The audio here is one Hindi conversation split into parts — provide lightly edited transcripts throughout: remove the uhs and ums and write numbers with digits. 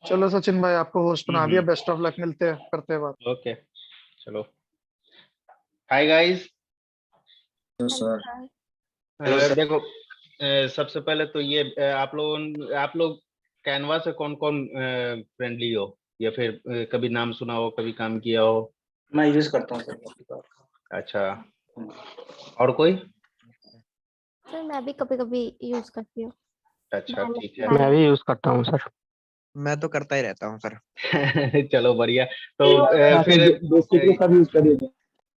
चलो सचिन भाई, आपको होस्ट बना दिया। हम्म। बेस्ट ऑफ लक, मिलते हैं, करते हैं बात। ओके, चलो। Hi guys. तो सर हेलो सर। देखो, सबसे पहले तो ये आप लोग कैनवा से कौन कौन फ्रेंडली हो, या फिर कभी नाम सुना हो, कभी काम किया हो? मैं यूज करता हूँ सर। अच्छा, और कोई? सर मैं भी कभी कभी यूज करती हूँ। अच्छा, ठीक है। मैं भी यूज करता हूँ सर। मैं तो करता ही रहता हूँ सर। चलो बढ़िया। तो फिर सब यूज करिए।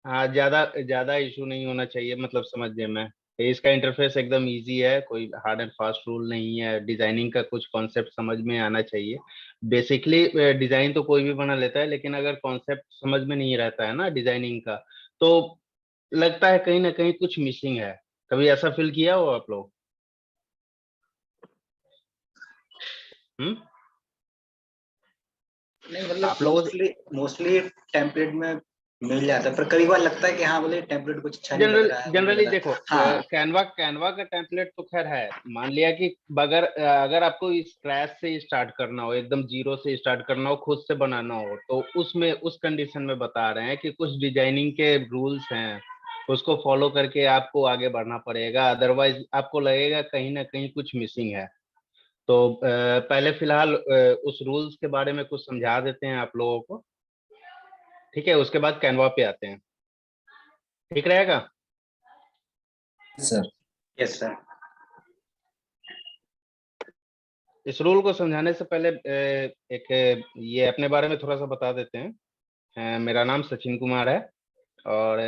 हाँ, ज्यादा ज्यादा इशू नहीं होना चाहिए, मतलब समझने में। इसका इंटरफेस एकदम इजी है, कोई हार्ड एंड फास्ट रूल नहीं है। डिजाइनिंग का कुछ कॉन्सेप्ट समझ में आना चाहिए। बेसिकली डिजाइन तो कोई भी बना लेता है, लेकिन अगर कॉन्सेप्ट समझ में नहीं रहता है ना डिजाइनिंग का, तो लगता है कहीं ना कहीं कुछ मिसिंग है। कभी ऐसा फील किया हो आप लोग? हम्म। नहीं मतलब आप लोगों मोस्टली टेम्पलेट में मिल जाता है, पर कभी बार लगता है कि हाँ बोले टेम्पलेट कुछ अच्छा नहीं लग रहा है, जनरली देखो, हाँ। कैनवा का टेम्पलेट तो खैर है। मान लिया कि अगर आपको स्क्रैच से स्टार्ट करना हो, एकदम जीरो से स्टार्ट करना हो, खुद से बनाना हो, तो उसमें उस कंडीशन में बता रहे हैं कि कुछ डिजाइनिंग के रूल्स हैं, उसको फॉलो करके आपको आगे बढ़ना पड़ेगा। अदरवाइज आपको लगेगा कहीं ना कहीं कुछ मिसिंग है। तो पहले फिलहाल उस रूल्स के बारे में कुछ समझा देते हैं आप लोगों को, ठीक है? उसके बाद कैनवा पे आते हैं, ठीक रहेगा? Sir yes sir. इस रूल को समझाने से पहले ये अपने बारे में थोड़ा सा बता देते हैं। मेरा नाम सचिन कुमार है, और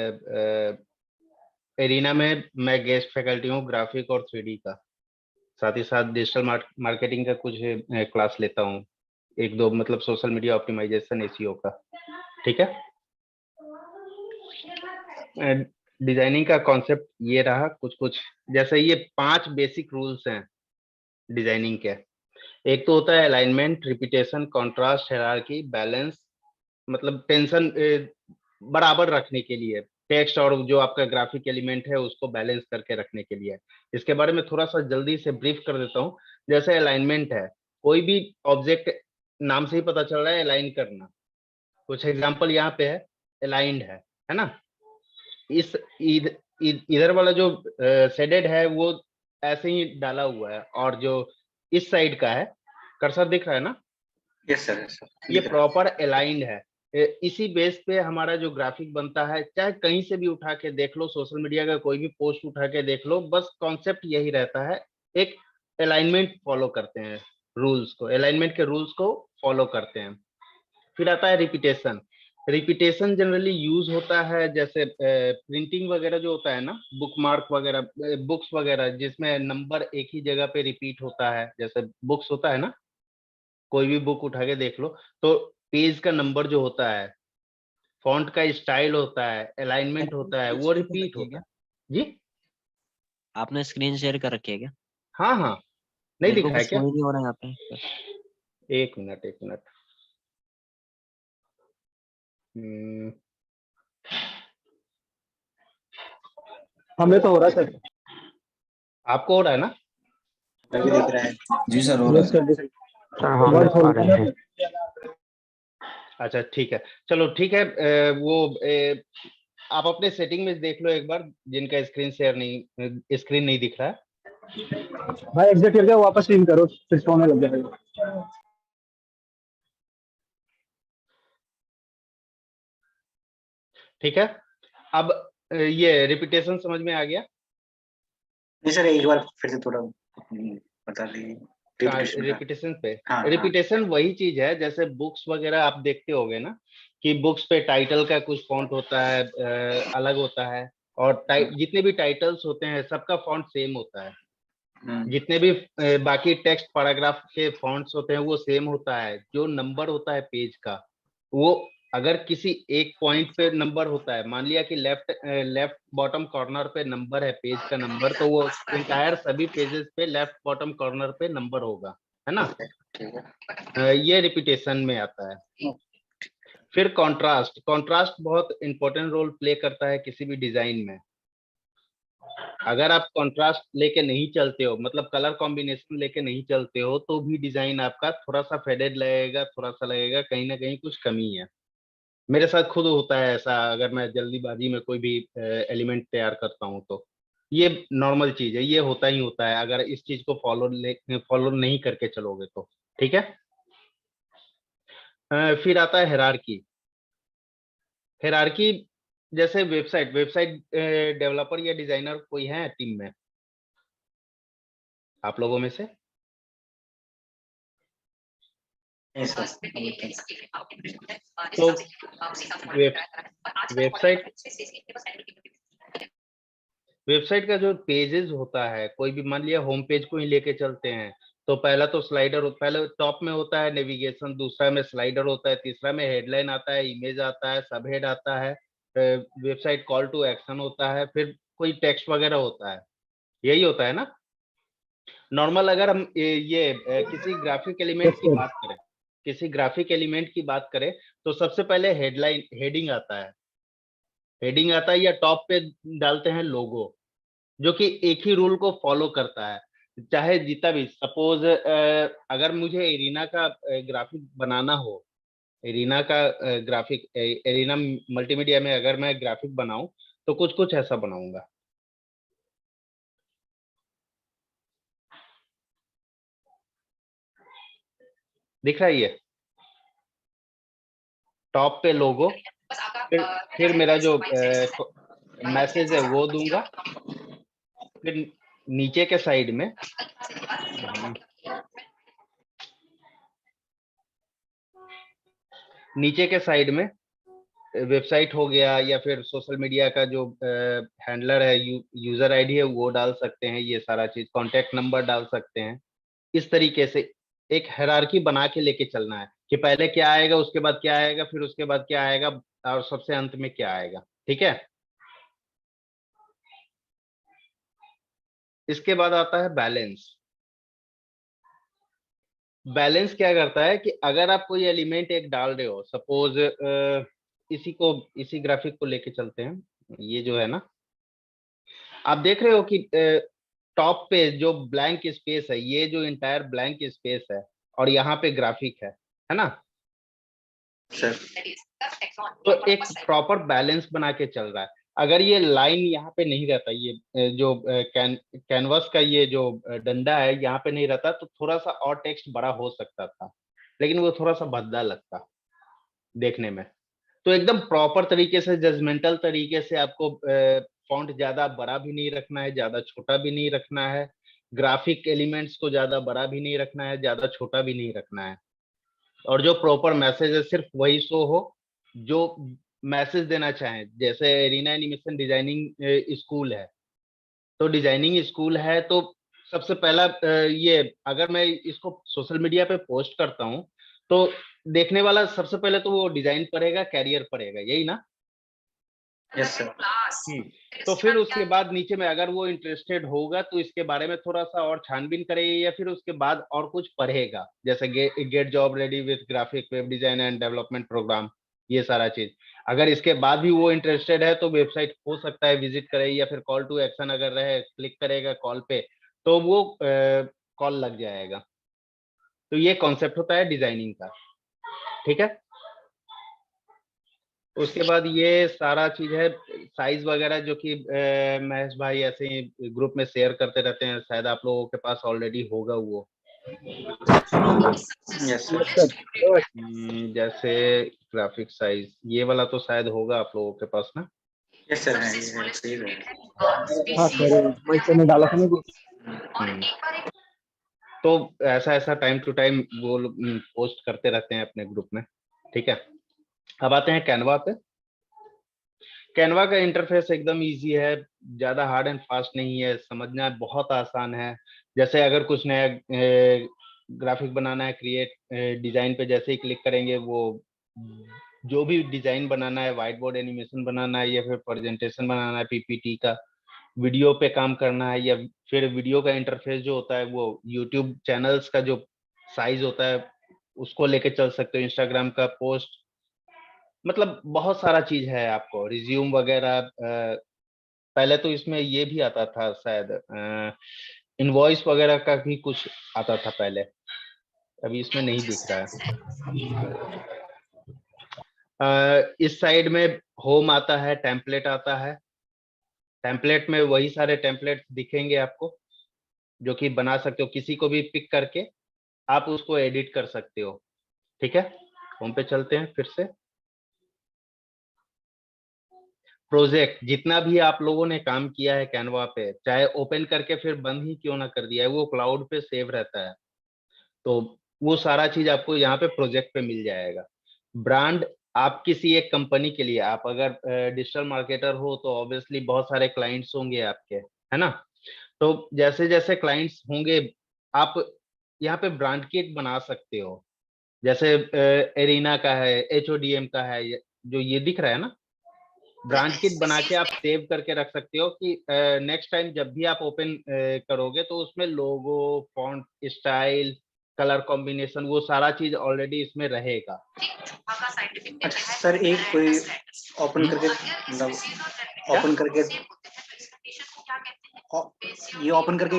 एरिना में मैं गेस्ट फैकल्टी हूँ, ग्राफिक और 3D का। साथ ही साथ डिजिटल मार्केटिंग का कुछ क्लास लेता हूँ, एक दो, मतलब सोशल मीडिया ऑप्टिमाइजेशन, एसईओ का। ठीक है। डिजाइनिंग का कॉन्सेप्ट ये रहा कुछ कुछ, जैसे ये 5 बेसिक रूल्स हैं डिजाइनिंग के। एक तो होता है alignment, repetition, contrast, hierarchy, balance, मतलब टेंशन बराबर रखने के लिए, टेक्स्ट और जो आपका ग्राफिक एलिमेंट है उसको बैलेंस करके रखने के लिए। इसके बारे में थोड़ा सा जल्दी से ब्रीफ कर देता हूँ। जैसे अलाइनमेंट है, कोई भी ऑब्जेक्ट, नाम से ही पता चल रहा है अलाइन करना। कुछ एग्जांपल यहाँ पे है, अलाइंड है ना? इस इधर वाला जो शेडेड है वो ऐसे ही डाला हुआ है, और जो इस साइड का है, कर्सर दिख रहा है ना? Yes sir, yes sir. ये प्रॉपर अलाइंड है। इसी बेस पे हमारा जो ग्राफिक बनता है, चाहे कहीं से भी उठा के देख लो, सोशल मीडिया का कोई भी पोस्ट उठा के देख लो, बस कॉन्सेप्ट यही रहता है, एक अलाइनमेंट फॉलो करते हैं, रूल्स को, अलाइनमेंट के रूल्स को फॉलो करते हैं। फिर आता है रिपीटेशन। रिपीटेशन जनरली यूज होता है जैसे प्रिंटिंग वगैरह जो होता है ना, बुक मार्क वगैरह, बुक्स वगैरह, जिसमें नंबर एक ही जगह पे रिपीट होता है, जैसे बुक्स होता है ना, कोई भी बुक उठा के देख लो, तो पेज का नंबर जो होता है, फॉन्ट का स्टाइल होता है, अलाइनमेंट होता है, वो रिपीट होता है। जी, आपने स्क्रीन शेयर कर रखी है क्या? हाँ हाँ, नहीं मेरे को दिखा है कुछ क्या? समझ नहीं हो रहा है यहाँ पे। एक मिनट, एक मिनट। हमें तो हो रहा है सर। आपको हो रहा है ना? अभी दिख रहा है। जी सर हो रहा है। सर हम देख पा रहे हैं। अच्छा ठीक है, चलो ठीक है। आप अपने सेटिंग में देख लो एक बार, जिनका स्क्रीन नहीं दिख रहा है। भाई एग्जिट करके वापस टीम करो, फिर सोने लग जाएगा। ठीक है। अब ये रिपीटेशन समझ में आ गया? नहीं सर, एक बार फिर से थोड़ा बता दीजिए। रिपीटेशन पे, हाँ, रिपीटेशन वही चीज है, जैसे बुक्स वगैरह आप देखते होगे ना, कि बुक्स पे टाइटल का कुछ फॉन्ट होता है, अलग होता है, और जितने भी टाइटल्स होते हैं सबका फॉन्ट सेम होता है। जितने भी बाकी टेक्स्ट पैराग्राफ के फॉन्ट्स होते हैं वो सेम होता है। जो नंबर होता है पेज का, वो अगर किसी एक पॉइंट पे नंबर होता है, मान लिया कि लेफ्ट बॉटम कॉर्नर पे नंबर है, पेज का नंबर, तो वो इंटायर सभी पेजेस पे लेफ्ट बॉटम कॉर्नर पे नंबर होगा, है ना? ठीक है। ये रिपीटेशन में आता है। फिर कंट्रास्ट, कंट्रास्ट बहुत इंपॉर्टेंट रोल प्ले करता है किसी भी डिजाइन में। अगर आप कंट्रास्ट लेके नहीं चलते हो, मतलब कलर कॉम्बिनेशन लेके नहीं चलते हो, तो भी डिजाइन आपका थोड़ा सा फेडेड लगेगा, थोड़ा सा लगेगा कहीं ना कहीं कुछ कमी है। मेरे साथ खुद होता है ऐसा, अगर मैं जल्दीबाजी में कोई भी एलिमेंट तैयार करता हूँ तो ये नॉर्मल चीज है, ये होता ही होता है अगर इस चीज को फॉलो नहीं करके चलोगे तो। ठीक है। फिर आता है हिरार्की। हिरार्की जैसे वेबसाइट वेबसाइट डेवलपर या डिजाइनर कोई है टीम में आप लोगों में से? नहीं सर। तो वेबसाइट वेबसाइट का जो पेजेस होता है, कोई भी मान लिया होम पेज को ही लेके चलते हैं, तो पहला तो स्लाइडर, पहले टॉप में होता है नेविगेशन, दूसरा में स्लाइडर होता है, तीसरा में हेडलाइन आता है, इमेज आता है, सब हेड आता है, वेबसाइट कॉल टू एक्शन होता है, फिर कोई टेक्स्ट वगैरह होता है। यही होता है ना नॉर्मल? अगर हम किसी ग्राफिक एलिमेंट की बात करें, किसी ग्राफिक एलिमेंट की बात करें, तो सबसे पहले हेडलाइन हेडिंग आता है, हेडिंग आता है, या टॉप पे डालते हैं लोगो, जो कि एक ही रूल को फॉलो करता है। चाहे जितना भी सपोज अगर मुझे एरिना का ग्राफिक बनाना हो, एरिना का ग्राफिक, एरिना मल्टीमीडिया में अगर मैं ग्राफिक बनाऊं तो कुछ कुछ ऐसा बनाऊंगा। दिख रहा है ये टॉप पे लोगो, फिर मेरा जो मैसेज है वो दूंगा, फिर नीचे के साइड में नीचे के साइड में वेबसाइट हो गया, या फिर सोशल मीडिया का जो हैंडलर है, यूजर आईडी है, वो डाल सकते हैं, ये सारा चीज, कॉन्टेक्ट नंबर डाल सकते हैं। इस तरीके से एक हायरार्की बना के लेके चलना है कि पहले क्या आएगा, उसके बाद क्या आएगा, फिर उसके बाद क्या आएगा, और सबसे अंत में क्या आएगा। ठीक है। इसके बाद आता है बैलेंस। बैलेंस क्या करता है कि अगर आप कोई एलिमेंट एक डाल रहे हो, सपोज इसी ग्राफिक को लेके चलते हैं, ये जो है ना, आप देख रहे हो कि टॉप पे जो ब्लैंक स्पेस है, ये जो इंटायर ब्लैंक स्पेस है, और यहाँ पे ग्राफिक है ना, सर तो एक प्रॉपर बैलेंस बना के चल रहा है। अगर ये लाइन यहाँ पे नहीं रहता, ये जो कैनवस का ये जो डंडा है यहाँ पे नहीं रहता, तो थोड़ा सा और टेक्स्ट बड़ा हो सकता था, लेकिन वो थोड़ा सा भद्दा लगता देखने में। तो एकदम प्रॉपर तरीके से, जजमेंटल तरीके से आपको फॉन्ट ज्यादा बड़ा भी नहीं रखना है, ज्यादा छोटा भी नहीं रखना है, ग्राफिक एलिमेंट्स को ज्यादा बड़ा भी नहीं रखना है, ज्यादा छोटा भी नहीं रखना है, और जो प्रॉपर मैसेज है सिर्फ वही शो हो जो मैसेज देना चाहें। जैसे एरिना एनिमेशन डिजाइनिंग स्कूल है, तो डिजाइनिंग स्कूल है, तो सबसे पहला ये अगर मैं इसको सोशल मीडिया पे पोस्ट करता हूँ, तो देखने वाला सबसे पहले तो वो डिजाइन पढ़ेगा, कैरियर पढ़ेगा, यही ना? Yes sir. तो फिर उसके बाद नीचे में अगर वो इंटरेस्टेड होगा तो इसके बारे में थोड़ा सा और छानबीन करेगा, या फिर उसके बाद और कुछ पढ़ेगा, जैसे get job ready with graphic web design and development program, ये सारा चीज। अगर इसके बाद भी वो इंटरेस्टेड है तो वेबसाइट हो सकता है विजिट करे, या फिर कॉल टू एक्शन अगर रहे, क्लिक करेगा कॉल पे, तो वो कॉल लग जाएगा। तो ये कॉन्सेप्ट होता है डिजाइनिंग का। ठीक है। उसके बाद ये सारा चीज है साइज वगैरह, जो कि महेश भाई ऐसे ही ग्रुप में शेयर करते रहते हैं, शायद आप लोगों के पास ऑलरेडी होगा वो। Yes sir. जैसे ग्राफिक साइज ये वाला तो शायद होगा आप लोगों के पास ना। यस सर है, ये सही है। हाँ सर, मैंने डाला था ना। तो ऐसा ऐसा टाइम टू टाइम वो पोस्ट करते रहते हैं अपने ग्रुप में। ठीक है। अब आते हैं कैनवा पे। कैनवा का इंटरफेस एकदम इजी है, ज्यादा हार्ड एंड फास्ट नहीं है, समझना बहुत आसान है। जैसे अगर कुछ नया ग्राफिक बनाना है, क्रिएट डिजाइन पे जैसे ही क्लिक करेंगे, वो जो भी डिजाइन बनाना है, व्हाइट बोर्ड एनिमेशन बनाना है, या फिर प्रेजेंटेशन बनाना है, पीपीटी का, वीडियो पे काम करना है, या फिर वीडियो का इंटरफेस जो होता है वो यूट्यूब चैनल्स का जो साइज होता है उसको लेके चल सकते हो, इंस्टाग्राम का पोस्ट, मतलब बहुत सारा चीज है। आपको रिज्यूम वगैरह, पहले तो इसमें ये भी आता था शायद, इनवॉइस वगैरह का भी कुछ आता था पहले, अभी इसमें नहीं दिख रहा है। इस साइड में होम आता है, टेम्पलेट आता है। टेम्पलेट में वही सारे टेम्पलेट दिखेंगे आपको जो कि बना सकते हो, किसी को भी पिक करके आप उसको एडिट कर सकते हो। ठीक है, होम पे चलते हैं फिर से। प्रोजेक्ट, जितना भी आप लोगों ने काम किया है कैनवा पे, चाहे ओपन करके फिर बंद ही क्यों ना कर दिया है, वो क्लाउड पे सेव रहता है, तो वो सारा चीज आपको यहाँ पे प्रोजेक्ट पे मिल जाएगा। ब्रांड, आप किसी एक कंपनी के लिए, आप अगर डिजिटल मार्केटर हो तो ऑब्वियसली बहुत सारे क्लाइंट्स होंगे आपके, है ना। तो जैसे जैसे क्लाइंट्स होंगे आप यहाँ पे ब्रांड किट बना सकते हो। जैसे एरिना का है, HODM का है, जो ये दिख रहा है ना, ब्रांड किट बना के आप सेव करके रख सकते हो कि नेक्स्ट टाइम जब भी आप ओपन करोगे तो उसमें लोगो, फॉन्ट स्टाइल, कलर कॉम्बिनेशन, वो सारा चीज ऑलरेडी इसमें रहेगा। अच्छा सर, एक कोई ओपन करके, मतलब ओपन करके, ये ओपन करके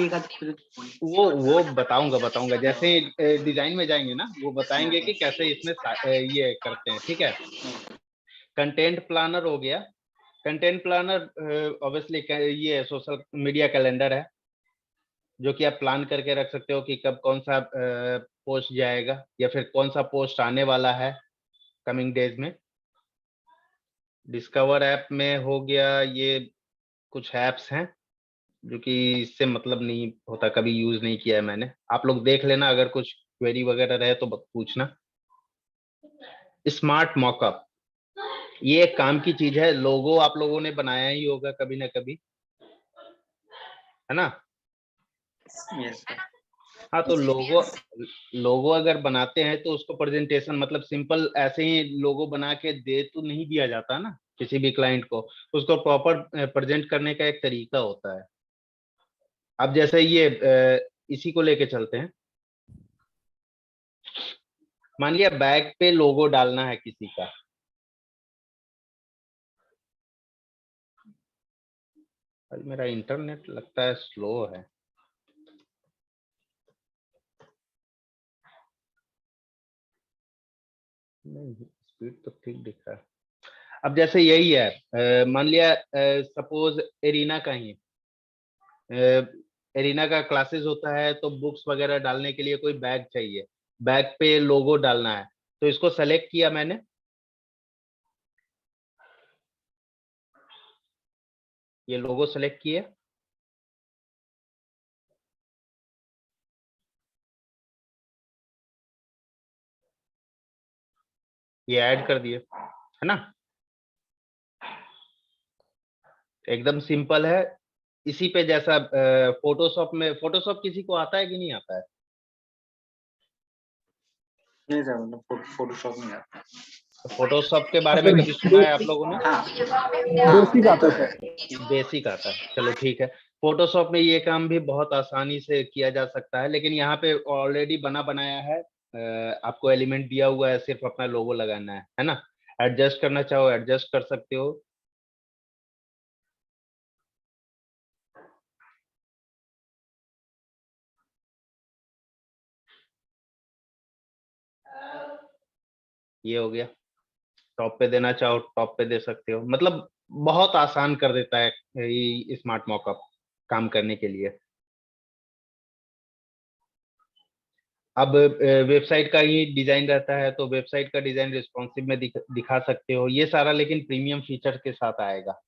वो बताऊंगा जैसे डिजाइन में जाएंगे ना, वो बताएंगे कि कैसे इसमें ये करते हैं। ठीक है, कंटेंट प्लानर हो गया। कंटेंट प्लानर ऑब्वियसली ये सोशल मीडिया कैलेंडर है जो कि आप प्लान करके रख सकते हो कि कब कौन सा पोस्ट जाएगा या फिर कौन सा पोस्ट आने वाला है कमिंग डेज में। डिस्कवर ऐप में हो गया, ये कुछ ऐप्स हैं जो कि इससे मतलब नहीं होता, कभी यूज नहीं किया है मैंने। आप लोग देख लेना, अगर कुछ क्वेरी वगैरह रहे तो पूछना। स्मार्ट मॉकअप, ये एक काम की चीज है। लोगो आप लोगों ने बनाया ही होगा कभी ना कभी, है ना। Yes sir. हाँ, तो लोगो अगर बनाते हैं तो उसको प्रेजेंटेशन, मतलब सिंपल ऐसे ही लोगो बना के दे तो नहीं दिया जाता ना किसी भी क्लाइंट को, उसको प्रॉपर प्रेजेंट करने का एक तरीका होता है। अब जैसे ये इसी को लेके चलते हैं। मान लिया बैग पे लोगो डालना है किसी का, आज मेरा इंटरनेट लगता है स्लो है। नहीं, स्पीड तो ठीक दिख रहा है। अब जैसे यही है, मान लिया सपोज एरिना का ही, एरिना का क्लासेस होता है तो बुक्स वगैरह डालने के लिए कोई बैग चाहिए, बैग पे लोगो डालना है, तो इसको सेलेक्ट किया मैंने, ये लोगो सेलेक्ट किया, ये ऐड कर दिए, है ना। एकदम सिंपल है। इसी पे जैसा फोटोशॉप में, फोटोशॉप किसी को आता है कि नहीं आता है? नहीं सर, मतलब फोटोशॉप नहीं आता। फोटोशॉप के बारे में कभी सुना है आप लोगों ने? हाँ बेसिक आता है सर। बेसिक आता है, चलो ठीक है। फोटोशॉप में ये काम भी बहुत आसानी से किया जा सकता है, लेकिन यहाँ पे ऑलरेडी बना बनाया है, आपको एलिमेंट दिया हुआ है, सिर्फ अपना लोगो लगाना है ना। एडजस्ट करना चाहो एडजस्ट कर सकते हो। ये हो गया, टॉप पे देना चाहो टॉप पे दे सकते हो, मतलब बहुत आसान कर देता है ये स्मार्ट मॉकअप काम करने के लिए। अब वेबसाइट का ही डिजाइन रहता है तो वेबसाइट का डिजाइन रिस्पॉन्सिव में दिखा सकते हो ये सारा, लेकिन प्रीमियम फीचर के साथ आएगा।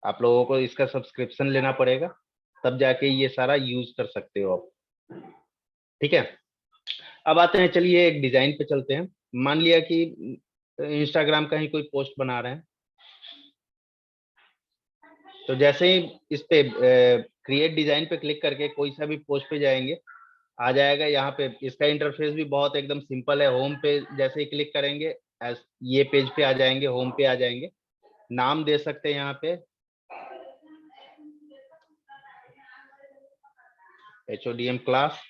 आप लोगों को इसका सब्सक्रिप्शन लेना पड़ेगा, तब जाके ये सारा यूज कर सकते हो आप। ठीक है, अब आते हैं, चलिए एक डिजाइन पे चलते हैं। मान लिया कि इंस्टाग्राम का ही कोई पोस्ट बना रहे हैं, तो जैसे ही इस पे क्रिएट डिजाइन पे क्लिक करके कोई सा भी पोस्ट पे जाएंगे, आ जाएगा यहाँ पे। इसका इंटरफेस भी बहुत एकदम सिंपल है। होम पे जैसे ही क्लिक करेंगे ये पेज पे आ जाएंगे, होम पे आ जाएंगे। नाम दे सकते हैं यहाँ पे HODM क्लास,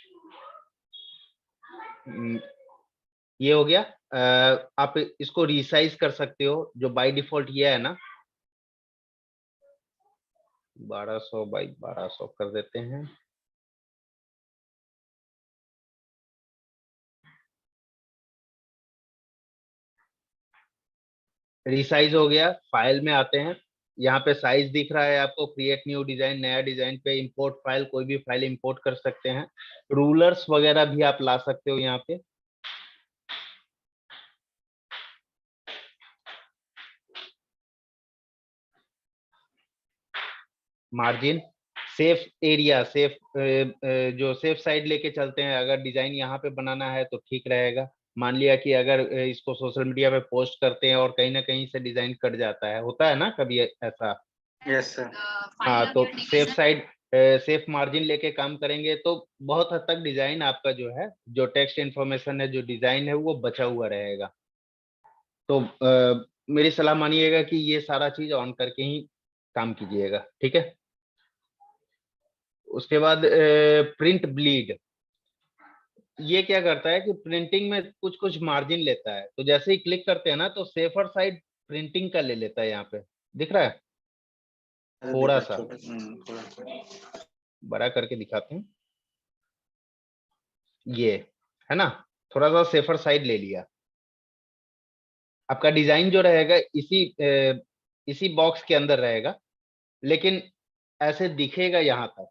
ये हो गया। आप इसको रिसाइज कर सकते हो, जो बाय डिफॉल्ट ये है ना, 1200 बाई 1200 कर देते हैं। रिसाइज हो गया। फाइल में आते हैं, यहाँ पे साइज दिख रहा है आपको, क्रिएट न्यू डिजाइन, नया डिजाइन पे इंपोर्ट फाइल, कोई भी फाइल इंपोर्ट कर सकते हैं। रूलर्स वगैरह भी आप ला सकते हो यहाँ पे। मार्जिन, सेफ एरिया, सेफ जो सेफ साइड लेके चलते हैं, अगर डिजाइन यहाँ पे बनाना है तो ठीक रहेगा। मान लिया कि अगर इसको सोशल मीडिया पे पोस्ट करते हैं और कहीं ना कहीं से डिजाइन कट जाता है, होता है ना कभी ऐसा। Yes sir. हाँ, तो सेफ साइड, सेफ मार्जिन लेके काम करेंगे तो बहुत हद तक डिजाइन आपका जो है, जो टेक्स्ट इन्फॉर्मेशन है, जो डिजाइन है, वो बचा हुआ रहेगा। तो मेरी सलाह मानिएगा कि ये सारा चीज ऑन करके ही काम कीजिएगा, ठीक है। उसके बाद प्रिंट ब्लीड, ये क्या करता है कि प्रिंटिंग में कुछ कुछ मार्जिन लेता है, तो जैसे ही क्लिक करते हैं ना तो सेफर साइड प्रिंटिंग का ले लेता है। यहाँ पे दिख रहा है, थोड़ा सा बड़ा करके दिखाते हैं, ये है ना, थोड़ा सा सेफर साइड ले लिया। आपका डिजाइन जो रहेगा इसी बॉक्स के अंदर रहेगा, लेकिन ऐसे दिखेगा यहाँ तक।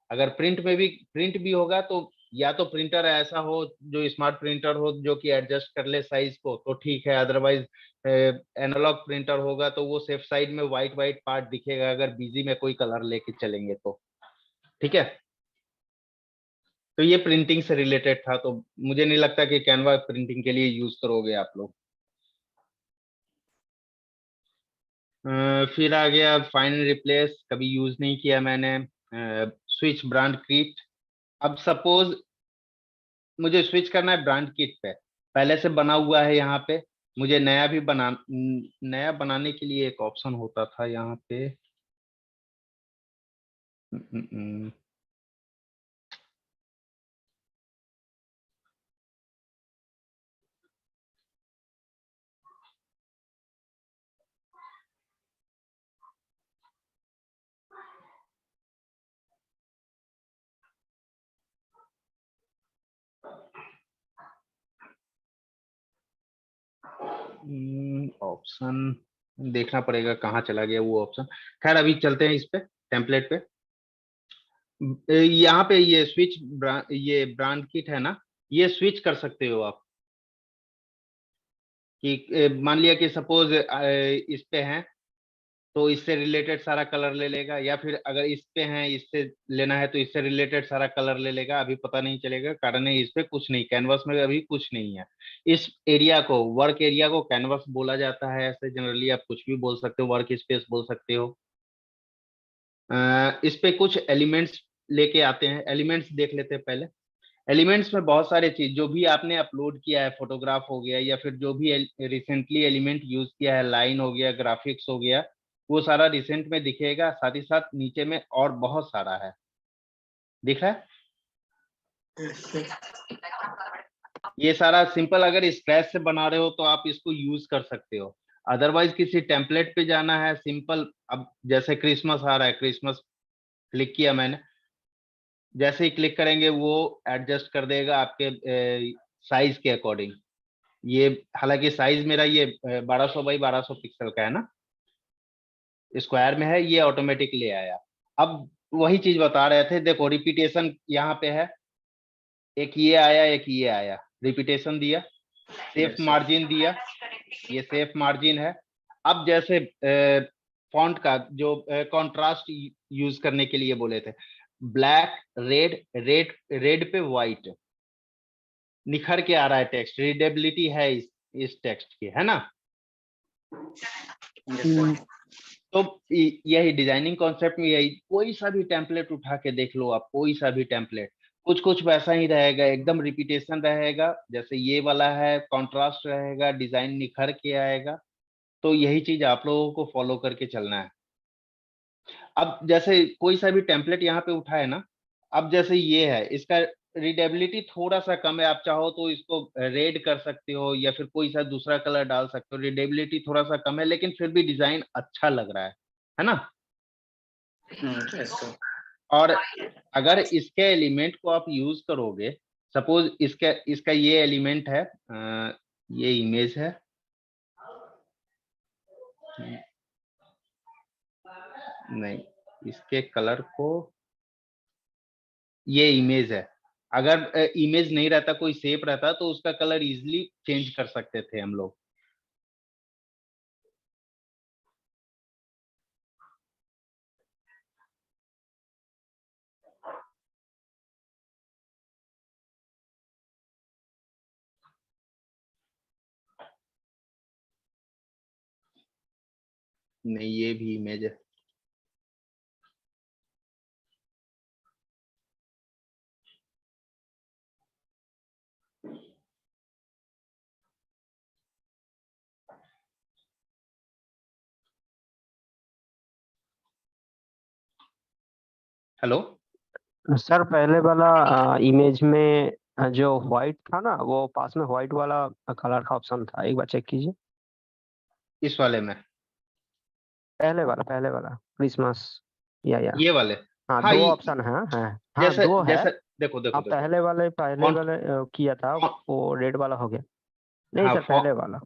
अगर प्रिंट भी होगा तो या तो प्रिंटर ऐसा हो जो स्मार्ट प्रिंटर हो, जो कि एडजस्ट कर ले साइज को, तो ठीक है। अदरवाइज एनालॉग प्रिंटर होगा तो वो सेफ साइड में व्हाइट पार्ट दिखेगा, अगर बीजी में कोई कलर लेके चलेंगे तो, ठीक है। तो ये प्रिंटिंग से रिलेटेड था, तो मुझे नहीं लगता कि कैनवा प्रिंटिंग के लिए यूज करोगे आप लोग। फिर आ गया फाइंड रिप्लेस, कभी यूज नहीं किया मैंने। स्विच ब्रांड किट, अब सपोज मुझे स्विच करना है ब्रांड किट पे, पहले से बना हुआ है यहाँ पे, मुझे नया बनाने के लिए एक ऑप्शन होता था यहाँ पे। ऑप्शन देखना पड़ेगा कहाँ चला गया वो ऑप्शन। खैर अभी चलते हैं इस पे, टेम्पलेट पे। यहाँ पे ये ये ब्रांड किट है ना, ये स्विच कर सकते हो आप। कि मान लिया कि सपोज इस पे हैं तो इससे रिलेटेड सारा कलर ले लेगा, या फिर अगर इस पे हैं इससे लेना है तो इससे रिलेटेड सारा कलर ले लेगा। अभी पता नहीं चलेगा, कारण है इस पे कुछ नहीं, कैनवास में अभी कुछ नहीं है। इस एरिया को, वर्क एरिया को कैनवास बोला जाता है। ऐसे जनरली आप कुछ भी बोल सकते हो, वर्क स्पेस बोल सकते हो। इस पे कुछ एलिमेंट्स लेके आते हैं, एलिमेंट्स देख लेते हैं पहले। एलिमेंट्स में बहुत सारे चीज, जो भी आपने अपलोड किया है, फोटोग्राफ हो गया या फिर जो भी रिसेंटली एलिमेंट यूज किया है, लाइन हो गया, ग्राफिक्स हो गया, वो सारा रिसेंट में दिखेगा। साथ ही साथ नीचे में और बहुत सारा है, दिख रहा है। ये सारा सिंपल, अगर स्क्रैच से बना रहे हो तो आप इसको यूज कर सकते हो। अदरवाइज किसी टेम्पलेट पे जाना है सिंपल। अब जैसे क्रिसमस आ रहा है, क्रिसमस क्लिक किया मैंने, जैसे ही क्लिक करेंगे वो एडजस्ट कर देगा आपके साइज के अकॉर्डिंग। ये हालांकि साइज मेरा ये 1200 बाई 1200 पिक्सल का है ना, स्क्वायर में है, ये ऑटोमेटिक ले आया। अब वही चीज बता रहे थे, देखो रिपीटेशन यहाँ पे है, एक ये आया एक ये आया, रिपीटेशन दिया, सेफ मार्जिन दिया, ये सेफ मार्जिन है। अब जैसे फॉन्ट का जो कंट्रास्ट यूज करने के लिए बोले थे, ब्लैक रेड पे व्हाइट निखर के आ रहा है टेक्स्ट, रीडेबिलिटी है इस टेक्स्ट की, है ना। तो यही डिजाइनिंग कॉन्सेप्ट में, यही कोई सा भी टेम्पलेट उठा के देख लो आप, कोई सा भी टेम्पलेट, कुछ कुछ वैसा ही रहेगा, एकदम रिपीटेशन रहेगा। जैसे ये वाला है, कंट्रास्ट रहेगा, डिजाइन निखर के आएगा। तो यही चीज आप लोगों को फॉलो करके चलना है। अब जैसे कोई सा भी टेम्पलेट यहाँ पे उठा है ना, अब जैसे ये है, इसका रीडेबिलिटी थोड़ा सा कम है, आप चाहो तो इसको रेड कर सकते हो या फिर कोई सा दूसरा कलर डाल सकते हो। रीडेबिलिटी थोड़ा सा कम है, लेकिन फिर भी डिजाइन अच्छा लग रहा है ना। yes, sir. और अगर इसके एलिमेंट को आप यूज करोगे, सपोज इसका ये एलिमेंट है, ये इमेज है, नहीं इसके कलर को, ये इमेज है, अगर इमेज नहीं रहता कोई शेप रहता तो उसका कलर इजीली चेंज कर सकते थे हम लोग। नहीं ये भी इमेज है, हेलो। सर पहले वाला इमेज में जो व्हाइट था ना, वो पास में व्हाइट वाला कलर का ऑप्शन था, एक बार चेक कीजिए। इस वाले में पहले वाला क्रिसमस या ये वाले, हाँ, हाँ दो ऑप्शन है, हाँ जैसे दो है। जैसे देखो देखो आप देखो पहले वाले किया था, कौन- वो रेड वाला हो गया। नहीं हाँ सर, पहले वाला।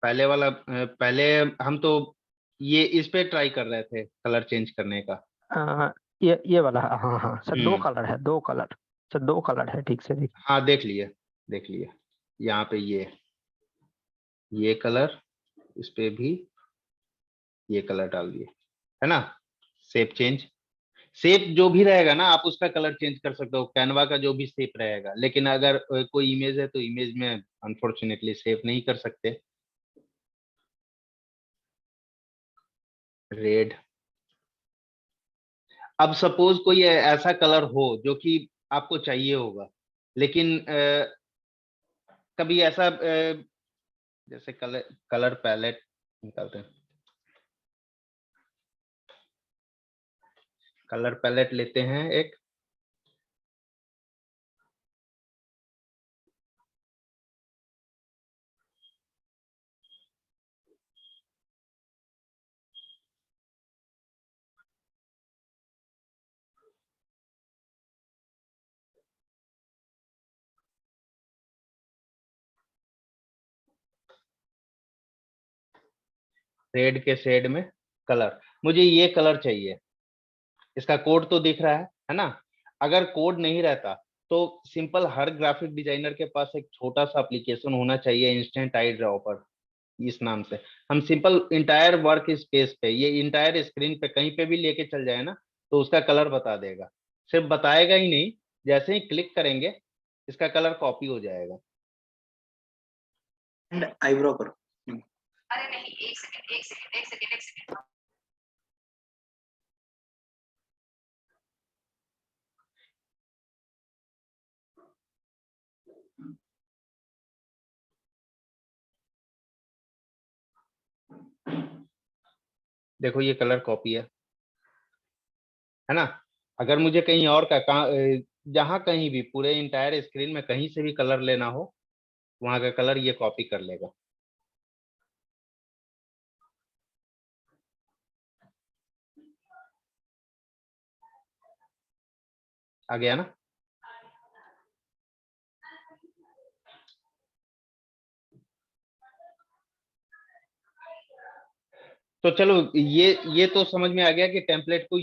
पहले वाला, पहले हम तो ये इस पे ट्राई कर रहे थे कलर चेंज करने का। ये वाला, हाँ हाँ सर, दो हम्म, कलर है, दो कलर। सर दो कलर है, ठीक से देखिए। हाँ देख लिए यहाँ पे ये कलर, इस पे भी ये कलर डाल दिए, है ना। शेप जो भी रहेगा ना आप उसका कलर चेंज कर सकते हो, कैनवा का जो भी शेप रहेगा, लेकिन अगर कोई इमेज है तो इमेज में अनफॉर्चुनेटली शेप नहीं कर सकते। रेड, अब सपोज कोई ऐसा कलर हो जो कि आपको चाहिए होगा, लेकिन कभी ऐसा जैसे कलर पैलेट निकालते हैं, कलर पैलेट लेते हैं एक, रेड के शेड में कलर, मुझे ये कलर चाहिए, इसका कोड तो दिख रहा है ना। अगर कोड नहीं रहता तो सिंपल हर ग्राफिक डिजाइनर के पास एक छोटा सा एप्लीकेशन होना चाहिए, इंस्टेंट आई ड्रॉपर इस नाम से। हम सिंपल इंटायर वर्क स्पेस पे, ये इंटायर स्क्रीन पे कहीं पे भी लेके चल जाए ना, तो उसका कलर बता देगा। सिर्फ बताएगा ही नहीं, जैसे ही क्लिक करेंगे इसका कलर कॉपी हो जाएगा। आईब्रो करो। अरे नहीं, एक सेकंड। देखो ये कलर कॉपी है ना। अगर मुझे कहीं और का जहां कहीं भी पूरे इंटायर स्क्रीन में कहीं से भी कलर लेना हो, वहां का कलर ये कॉपी कर लेगा। आ गया ना। तो चलो ये तो समझ में आ गया कि टेम्पलेट को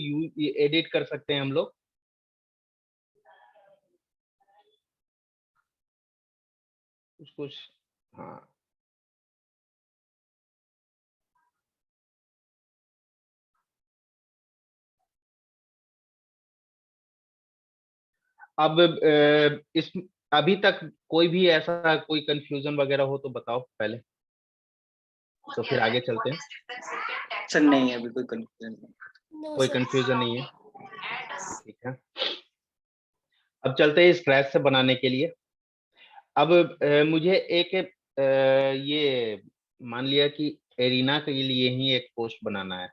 एडिट कर सकते हैं हम लोग। कुछ हाँ, अब इस अभी तक कोई भी ऐसा कोई कंफ्यूजन वगैरह हो तो बताओ पहले, तो फिर आगे चलते हैं। सर नहीं है, अभी कोई कंफ्यूजन नहीं। नो कोई सर। कंफ्यूजन नहीं है, ठीक है। अब चलते हैं स्क्रैच से बनाने के लिए। अब मुझे एक ये मान लिया कि एरिना के लिए ही एक पोस्ट बनाना है।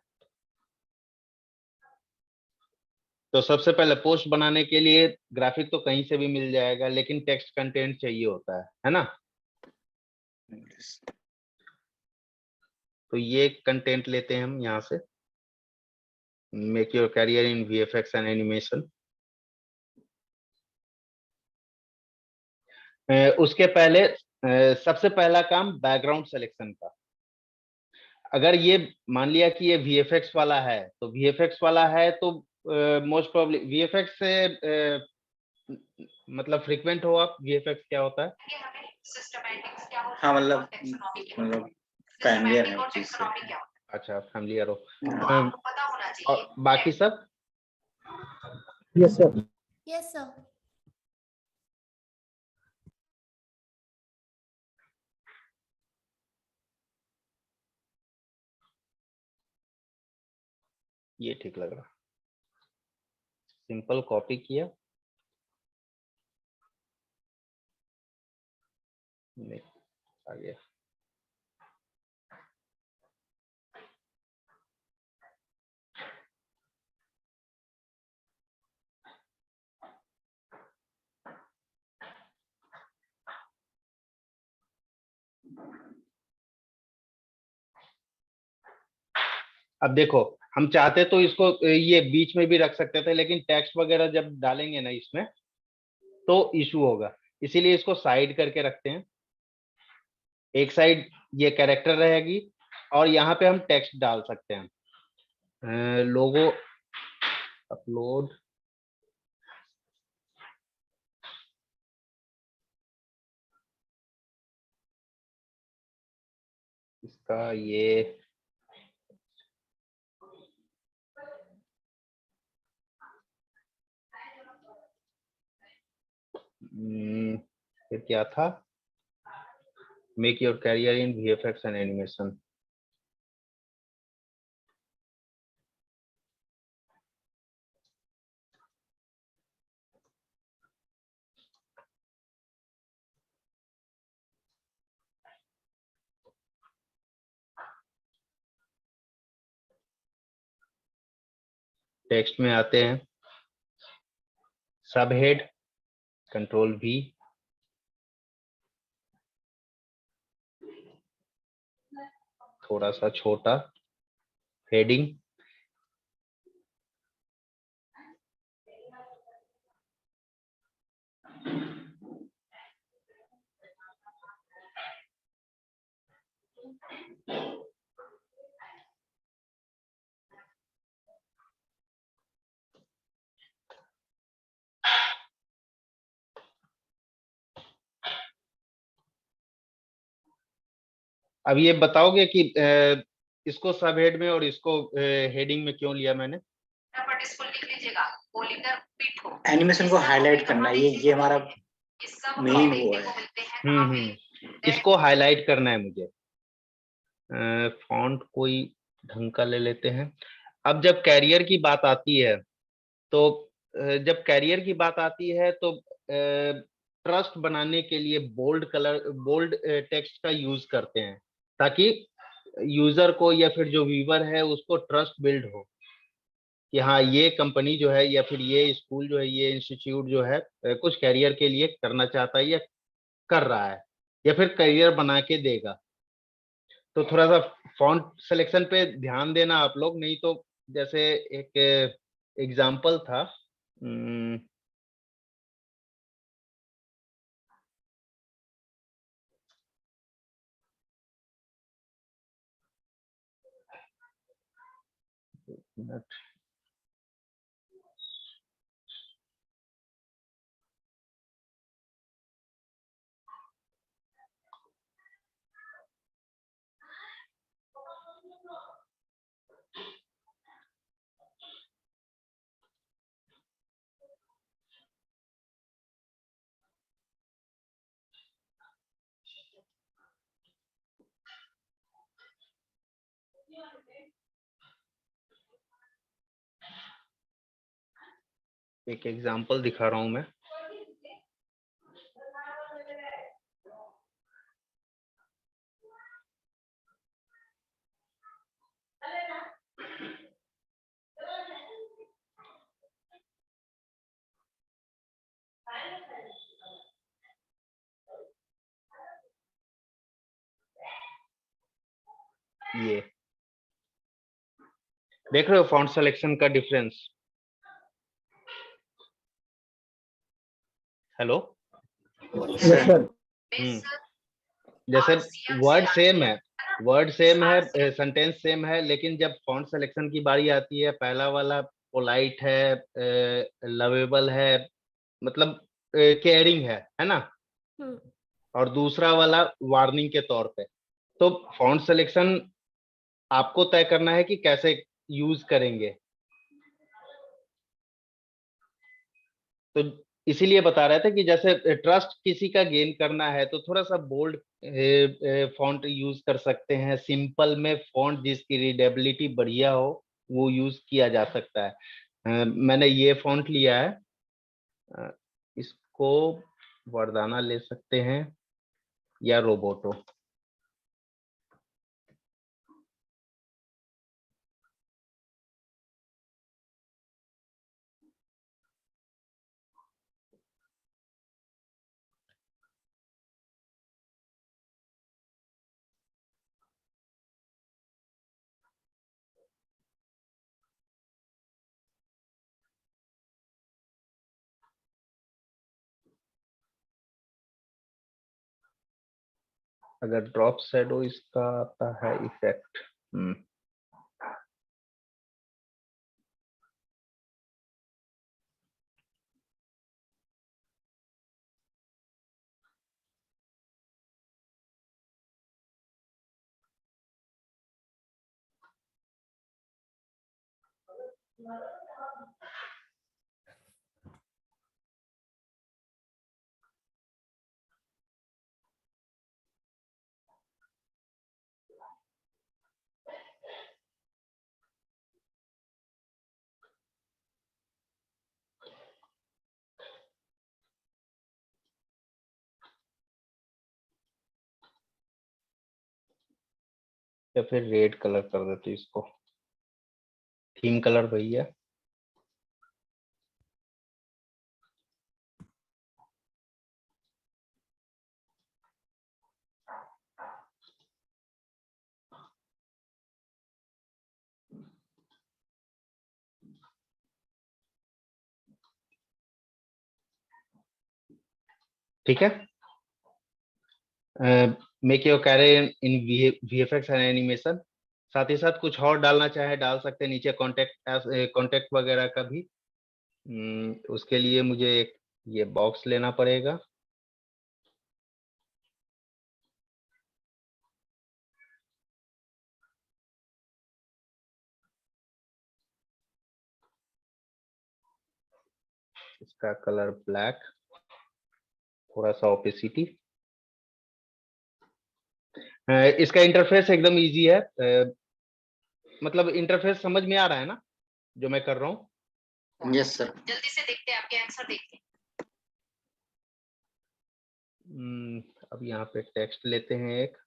तो सबसे पहले पोस्ट बनाने के लिए ग्राफिक तो कहीं से भी मिल जाएगा, लेकिन टेक्स्ट कंटेंट चाहिए होता है ना। तो ये कंटेंट लेते हैं हम यहाँ से, make your career in VFX and animation. उसके पहले सबसे पहला काम बैकग्राउंड सिलेक्शन का। अगर ये मान लिया कि ये VFX वाला है, तो VFX वाला है तो मोस्ट प्रोबेबली VFX से मतलब फ्रीक्वेंट हो आप, VFX क्या होता है? कि हमें सिस्टमैटिक्स क्या होता हाँ है मतलब और टैक्सोनॉमी क्या होता मतलब है, familiar है सिस्टमैटिक और उस चीज से। टैक्सोनॉमी क्या होता अच्छा, फैमिलियर हो। है तो आपको पता होना चाहिए। और बाकी सब यस सर। Yes sir. ये ठीक लग रहा, सिंपल कॉपी किया, आ गया। अब देखो, हम चाहते तो इसको ये बीच में भी रख सकते थे, लेकिन टेक्स्ट वगैरह जब डालेंगे ना इसमें तो इशू होगा, इसीलिए इसको साइड करके रखते हैं। एक साइड ये कैरेक्टर रहेगी और यहाँ पे हम टेक्स्ट डाल सकते हैं। लोगो अपलोड, इसका ये फिर क्या था, make your career in VFX and animation. Text में आते हैं, सब हेड Ctrl+V, थोड़ा सा छोटा हेडिंग, अब ये बताओगे कि इसको सब हेड में और इसको हेडिंग में क्यों लिया मैंने? बट इसको लिख लीजिएगा, पोलिटर पिट हो, एनिमेशन को हाईलाइट करना, ये हमारा ये सब मेन देखने वो को है। मिलते हैं वहाँ पे। इसको हाईलाइट करना है मुझे। फॉन्ट कोई ढंग का ले लेते हैं। अब जब कैरियर की बात आती है तो जब कैरियर की बात आती है तो ट्रस्ट बनाने के लिए बोल्ड टेक्स्ट का यूज करते हैं, ताकि यूजर को या फिर जो व्यूअर है उसको ट्रस्ट बिल्ड हो कि हाँ ये कंपनी जो है या फिर ये स्कूल जो है, ये इंस्टीट्यूट जो है कुछ कैरियर के लिए करना चाहता है या कर रहा है या फिर करियर बना के देगा। तो थोड़ा सा फॉन्ट सिलेक्शन पे ध्यान देना आप लोग, नहीं तो जैसे एक एग्जाम्पल था, मिनट, एक एग्जाम्पल दिखा रहा हूं मैं। ये देख रहे हो फॉन्ट सिलेक्शन का डिफरेंस? Hello, yes sir. जैसे वर्ड सेम है, सेंटेंस सेम है, लेकिन जब फॉन्ट सिलेक्शन की बारी आती है, पहला वाला पोलाइट है, लवेबल है, मतलब केयरिंग है ना, और दूसरा वाला वार्निंग के तौर पे। तो फॉन्ट सिलेक्शन आपको तय करना है कि कैसे यूज करेंगे। तो इसीलिए बता रहे थे कि जैसे ट्रस्ट किसी का गेन करना है तो थोड़ा सा बोल्ड फॉन्ट यूज कर सकते हैं। सिंपल में फॉन्ट जिसकी रीडेबिलिटी बढ़िया हो वो यूज किया जा सकता है। मैंने ये फॉन्ट लिया है, इसको वर्दाना ले सकते हैं या रोबोटो। अगर ड्रॉप शैडो इसका आता है इफेक्ट, या फिर रेड कलर कर देते इसको, थीम कलर वही है। ठीक है, make your career in VFX and animation. साथ ही साथ कुछ और डालना चाहे डाल सकते हैं नीचे, कॉन्टेक्ट वगैरह का भी। उसके लिए मुझे एक ये बॉक्स लेना पड़ेगा। इसका कलर ब्लैक, थोड़ा सा ओपेसिटी। इसका इंटरफेस एकदम इजी है, मतलब इंटरफेस समझ में आ रहा है ना जो मैं कर रहा हूँ? Yes sir. जल्दी से देखते हैं आपके आंसर देखते हैं। अब यहाँ पे टेक्स्ट लेते हैं एक,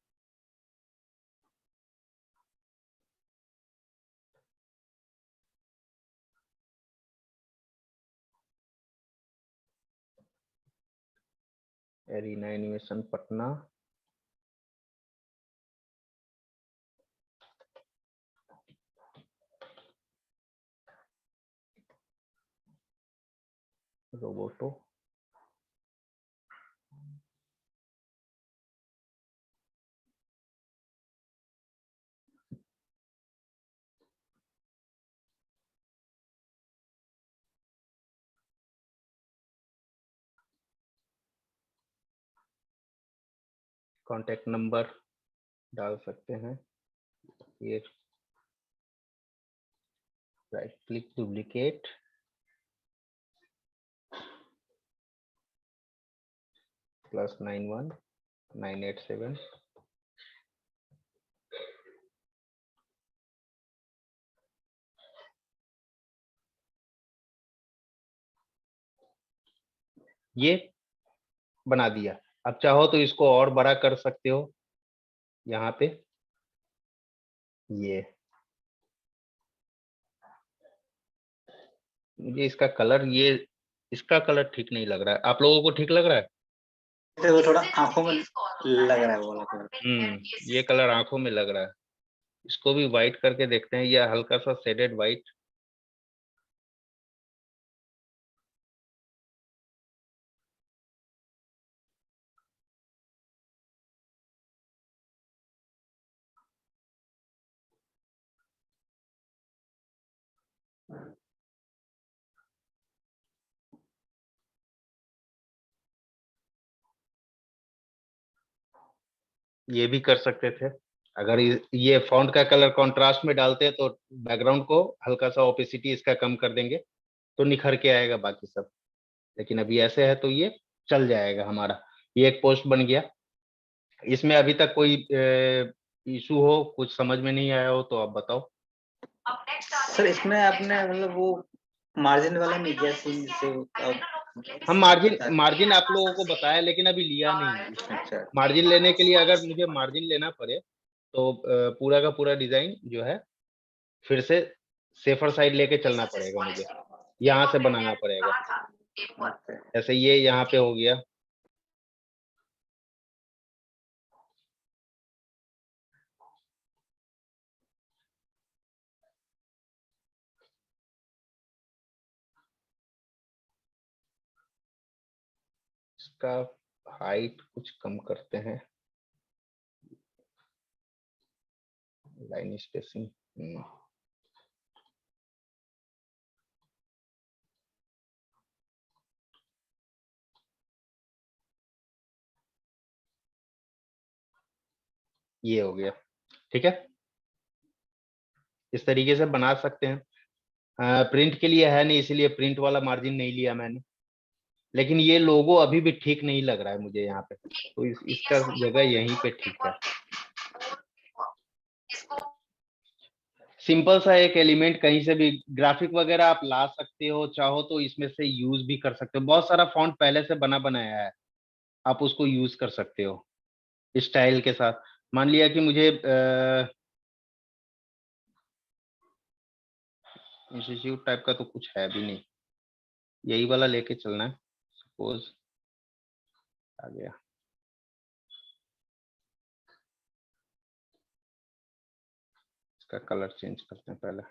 arena animation Patna. Roboto. Contact number डाल सकते हैं, ये राइट क्लिक डुप्लीकेट, +91 987। ये बना दिया। अब चाहो तो इसको और बड़ा कर सकते हो, यहाँ पे ये। मुझे इसका कलर, ये इसका कलर ठीक नहीं लग रहा है। आप लोगों को ठीक लग रहा है? वो थोड़ा आंखों में लग रहा है वो वाला कलर। ये कलर आंखों में लग रहा है, इसको भी व्हाइट करके देखते हैं, या हल्का सा शेडेड व्हाइट। ये भी कर सकते थे, अगर ये फॉन्ट का कलर कंट्रास्ट में डालते हैं तो बैकग्राउंड को हल्का सा ओपेसिटी इसका कम कर देंगे तो निखर के आएगा बाकी सब। लेकिन अभी ऐसे है तो ये चल जाएगा हमारा। ये एक पोस्ट बन गया। इसमें अभी तक कोई इशू हो, कुछ समझ में नहीं आया हो तो आप बताओ। अब नेक्स्ट सर इसमें आपने मतलब वो मार्जिन वाला नहीं किया सीन जिससे हम मार्जिन आप लोगों को बताया, लेकिन अभी लिया नहीं इसमें। अच्छा मार्जिन लेने के लिए अगर मुझे मार्जिन लेना पड़े तो पूरा का पूरा डिजाइन जो है फिर से सेफर साइड लेके चलना पड़ेगा, मुझे यहाँ से बनाना पड़ेगा। जैसे ये यहाँ पे हो गया, इसका हाइट कुछ कम करते हैं, लाइन स्पेसिंग। ये हो गया, ठीक है। इस तरीके से बना सकते हैं। प्रिंट के लिए है नहीं, इसीलिए प्रिंट वाला मार्जिन नहीं लिया मैंने। लेकिन ये लोगो अभी भी ठीक नहीं लग रहा है मुझे यहाँ पे, तो इसका जगह यहीं पे ठीक है। सिंपल सा एक एलिमेंट कहीं से भी ग्राफिक वगैरह आप ला सकते हो, चाहो तो इसमें से यूज भी कर सकते हो। बहुत सारा फॉन्ट पहले से बना बनाया है, आप उसको यूज कर सकते हो स्टाइल के साथ। मान लिया कि मुझे इंस्टीट्यूट टाइप का तो कुछ है भी नहीं, यही वाला लेके चलना है। सपोज आ गया, इसका कलर चेंज करते हैं पहले।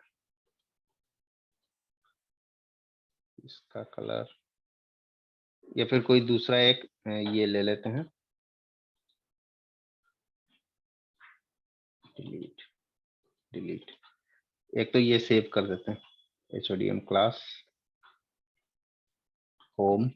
इसका कलर या फिर कोई दूसरा एक ये ले लेते हैं, डिलीट। एक तो ये सेव कर देते हैं, HODM क्लास होम।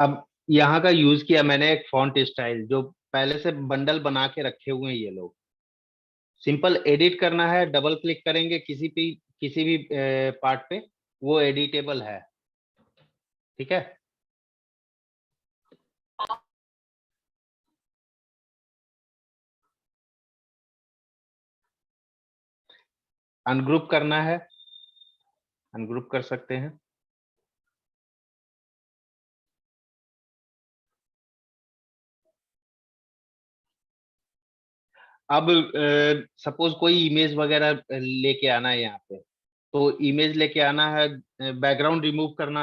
अब यहाँ का यूज किया मैंने एक फॉन्ट स्टाइल, जो पहले से बंडल बना के रखे हुए हैं ये लोग। सिंपल एडिट करना है, डबल क्लिक करेंगे किसी भी पार्ट पे, वो एडिटेबल है, ठीक है। अनग्रुप करना है, अनग्रुप कर सकते हैं। अब सपोज कोई इमेज वगैरह लेके आना है यहाँ पे, तो इमेज लेके आना है, बैकग्राउंड रिमूव करना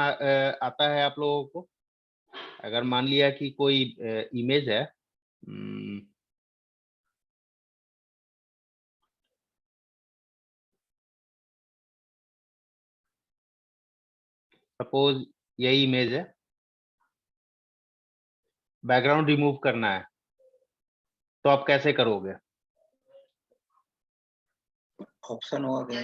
आता है आप लोगों को। अगर मान लिया कि कोई इमेज है, सपोज यही इमेज है, बैकग्राउंड रिमूव करना है, तो आप कैसे करोगे? ऑप्शन होगा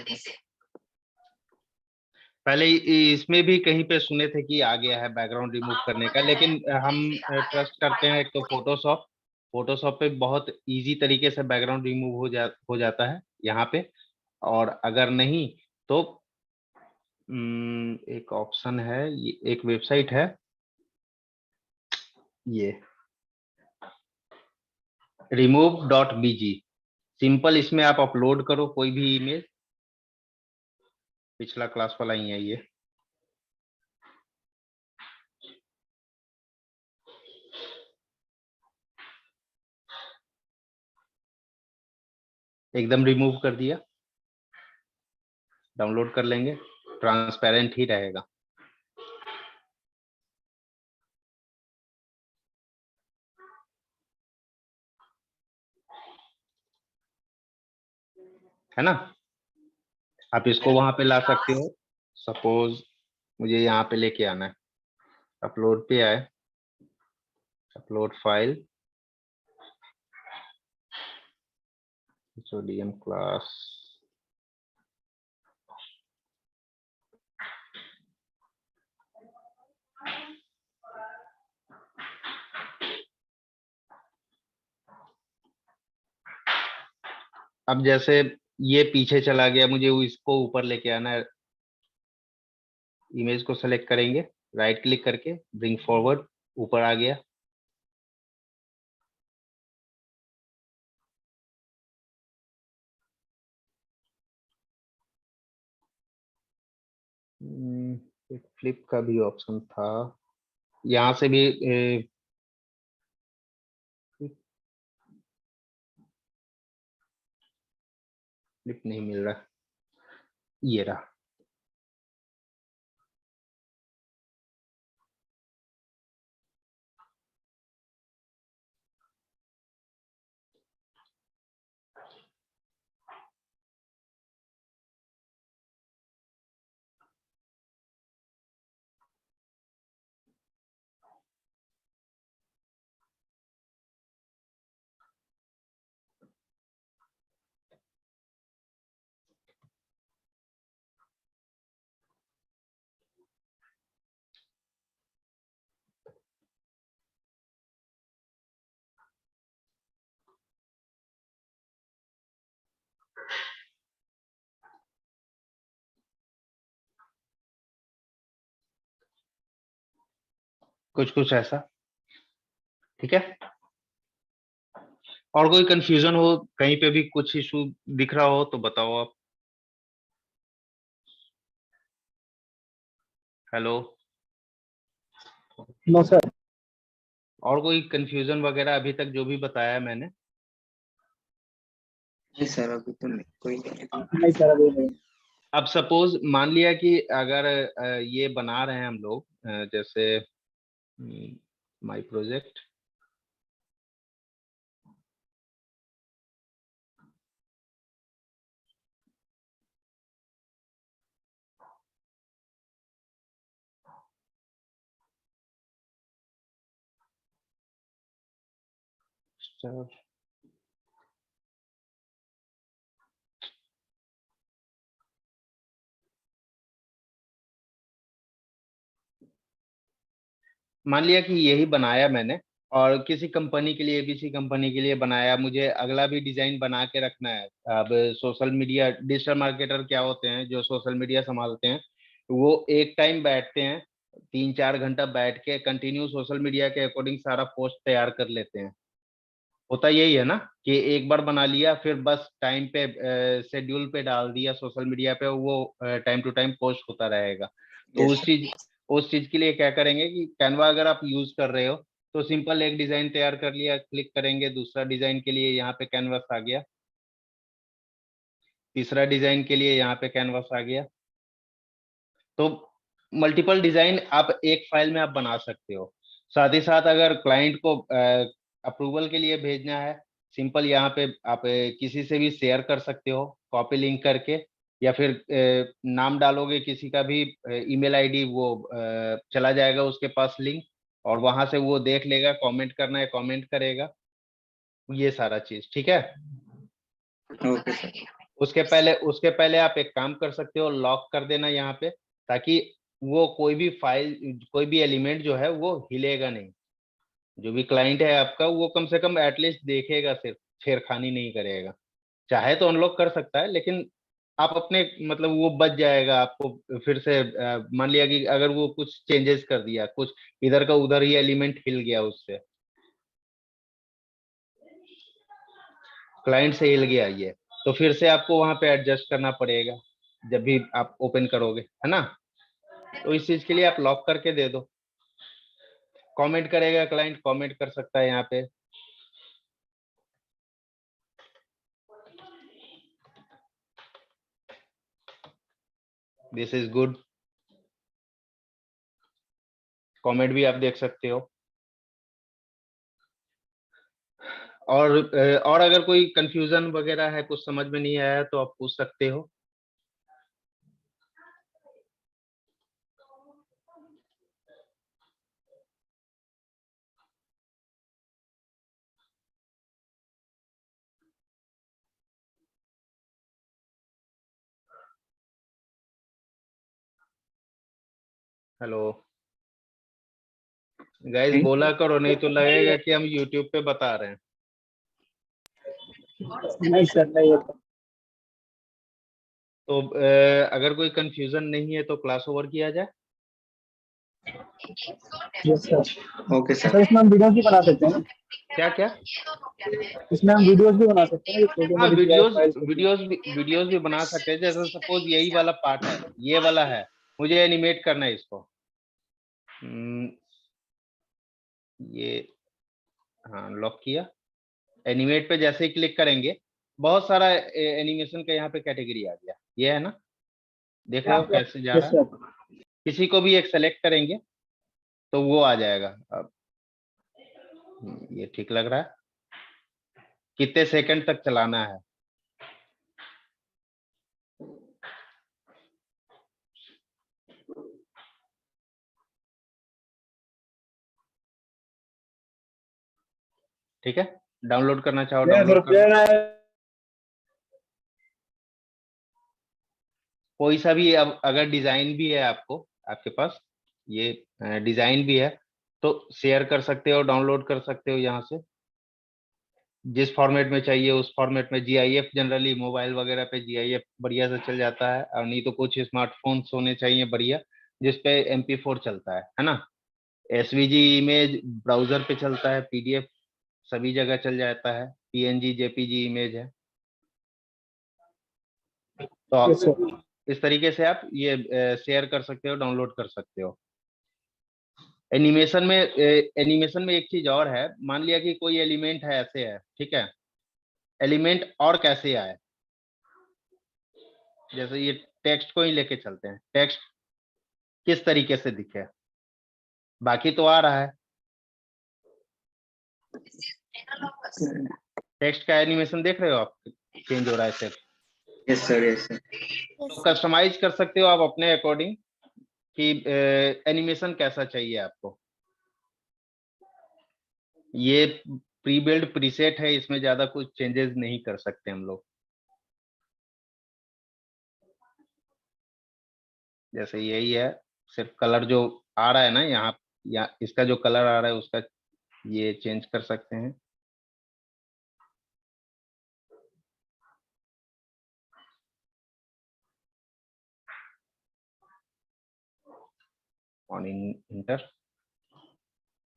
पहले इसमें भी कहीं पे सुने थे कि आ गया है बैकग्राउंड रिमूव करने का, लेकिन हम ट्रस्ट करते हैं एक तो फोटोशॉप पे बहुत इजी तरीके से बैकग्राउंड रिमूव हो जाता है यहाँ पे। और अगर नहीं तो एक ऑप्शन है, एक वेबसाइट है ये remove.bg, सिंपल इसमें आप अपलोड करो कोई भी इमेज, पिछला क्लास वाला ही है ये। एकदम रिमूव कर दिया, डाउनलोड कर लेंगे, ट्रांसपेरेंट ही रहेगा। है ना, आप इसको वहां पे ला सकते हो। सपोज मुझे यहाँ पे लेके आना है, अपलोड पे आए, अपलोड फाइल, सोडियम क्लास, अब जैसे ये पीछे चला गया, मुझे इसको ऊपर लेके आना है। इमेज को सेलेक्ट करेंगे, राइट क्लिक करके ब्रिंग फॉरवर्ड, ऊपर आ गया। एक फ्लिप का भी ऑप्शन था, यहाँ से भी फ्लिप नहीं मिल रहा, ये रहा। कुछ कुछ ऐसा, ठीक है। और कोई कंफ्यूजन हो, कहीं पे भी कुछ इशू दिख रहा हो तो बताओ आप। Hello, no sir. और कोई कंफ्यूजन वगैरह अभी तक जो भी बताया मैंने? नहीं सर, अभी तो नहीं, कोई नहीं। नहीं सर, अभी नहीं। अब सपोज मान लिया कि अगर ये बना रहे हैं हम लोग, जैसे माय प्रोजेक्ट, मान लिया कि यही बनाया मैंने और किसी कंपनी के लिए, एबीसी कंपनी के लिए बनाया, मुझे अगला भी डिजाइन बना के रखना है। अब सोशल मीडिया, डिजिटल मार्केटर क्या होते हैं जो सोशल मीडिया संभालते हैं, वो एक टाइम बैठते हैं, 3-4 घंटा बैठ के कंटिन्यू सोशल मीडिया के अकॉर्डिंग सारा पोस्ट तैयार कर लेते हैं। होता यही है ना कि एक बार बना लिया, फिर बस टाइम पे शेड्यूल पे डाल दिया सोशल मीडिया पे, वो टाइम टू टाइम पोस्ट होता रहेगा। तो Yes, उस चीज के लिए क्या करेंगे कि कैनवा अगर आप यूज कर रहे हो तो सिंपल एक डिजाइन तैयार कर लिया, क्लिक करेंगे, दूसरा डिजाइन के लिए यहाँ पे कैनवास आ गया, तीसरा डिजाइन के लिए यहाँ पे कैनवास आ गया। तो मल्टीपल डिजाइन आप एक फाइल में आप बना सकते हो। साथ ही साथ अगर क्लाइंट को अप्रूवल के लिए भेजना है, सिंपल यहाँ पे आप किसी से भी शेयर कर सकते हो, कॉपी लिंक करके, या फिर नाम डालोगे किसी का भी, ईमेल आईडी, वो चला जाएगा उसके पास लिंक, और वहां से वो देख लेगा, कमेंट करना है कमेंट करेगा, ये सारा चीज, ठीक है। Okay sir. उसके पहले आप एक काम कर सकते हो, लॉक कर देना यहाँ पे, ताकि वो कोई भी फाइल, कोई भी एलिमेंट जो है वो हिलेगा नहीं। जो भी क्लाइंट है आपका, वो कम से कम एटलीस्ट देखेगा, सिर्फ छेड़खानी नहीं करेगा। चाहे तो अनलॉक कर सकता है, लेकिन आप अपने मतलब वो बच जाएगा आपको फिर से मान लिया कि अगर वो कुछ चेंजेस कर दिया, कुछ इधर का उधर ही एलिमेंट हिल गया, उससे क्लाइंट से हिल गया ये, तो फिर से आपको वहां पे एडजस्ट करना पड़ेगा जब भी आप ओपन करोगे, है ना। तो इस चीज के लिए आप लॉक करके दे दो। कमेंट करेगा क्लाइंट, कमेंट कर सकता है यहाँ पे। दिस इज गुड, कमेंट भी आप देख सकते हो। और अगर कोई कंफ्यूजन वगैरह है, कुछ समझ में नहीं आया तो आप पूछ सकते हो। हेलो गाइस, बोला करो, नहीं तो लगेगा कि हम यूट्यूब पे बता रहे हैं। नहीं सर, नहीं होता। तो अगर कोई कंफ्यूजन नहीं है तो क्लास ओवर किया जाए। Yes sir. Okay sir sir. इसमें हम वीडियोस भी बना सकते हैं ना? क्या क्या? इसमें हम वीडियोस भी बना सकते हैं ना, छोटी हाँ, मोटी वीडियोस फाइल्स। वीडियोस भी बना सकते हैं। जैसे सपोज यही वाला पार्ट है, ये वाला है, मुझे एनिमेट करना है इसको। ये हाँ, लॉक किया। एनिमेट पे जैसे ही क्लिक करेंगे, बहुत सारा एनिमेशन का यहाँ पे कैटेगरी आ गया। ये है ना, देख रहे हो कैसे जा यस रहा है। सर। किसी को भी एक सेलेक्ट करेंगे तो वो आ जाएगा। अब ये ठीक लग रहा है। कितने सेकंड तक चलाना है? ठीक है, डाउनलोड करना चाहो डाउनलोड कर लो। कोई सा भी, अब अगर डिजाइन भी है आपको, आपके पास ये डिजाइन भी है तो शेयर कर सकते हो, डाउनलोड कर सकते हो यहाँ से। जिस फॉर्मेट में चाहिए उस फॉर्मेट में। जीआईएफ जनरली मोबाइल वगैरह पे जीआईएफ बढ़िया से चल जाता है, और नहीं तो कुछ स्मार्टफोन्स होने चाहिए बढ़िया जिसपे MP4 चलता है ना। एसवीजी इमेज ब्राउजर पे चलता है, पीडीएफ सभी जगह चल जाता है, पीएनजी जेपीजी इमेज है। तो यस सर। इस तरीके से आप ये शेयर कर सकते हो, डाउनलोड कर सकते हो। एनिमेशन में एक चीज और है। मान लिया कि कोई एलिमेंट है, ऐसे है, ठीक है। एलिमेंट और कैसे आए, जैसे ये टेक्स्ट को ही लेके चलते हैं। टेक्स्ट किस तरीके से दिखे, बाकी तो आ रहा है। टेक्स्ट का एनिमेशन देख रहे हो आप, चेंज हो रहा है सिर्फ। Yes sir, yes sir. तो कस्टमाइज कर सकते हो आप अपने अकॉर्डिंग कि एनिमेशन कैसा चाहिए आपको। ये प्री बिल्ड प्रीसेट है, इसमें ज्यादा कुछ चेंजेस नहीं कर सकते हम लोग। जैसे यही है, सिर्फ कलर जो आ रहा है ना यहाँ, या इसका जो कलर आ रहा है उसका ये चेंज कर सकते हैं। On inter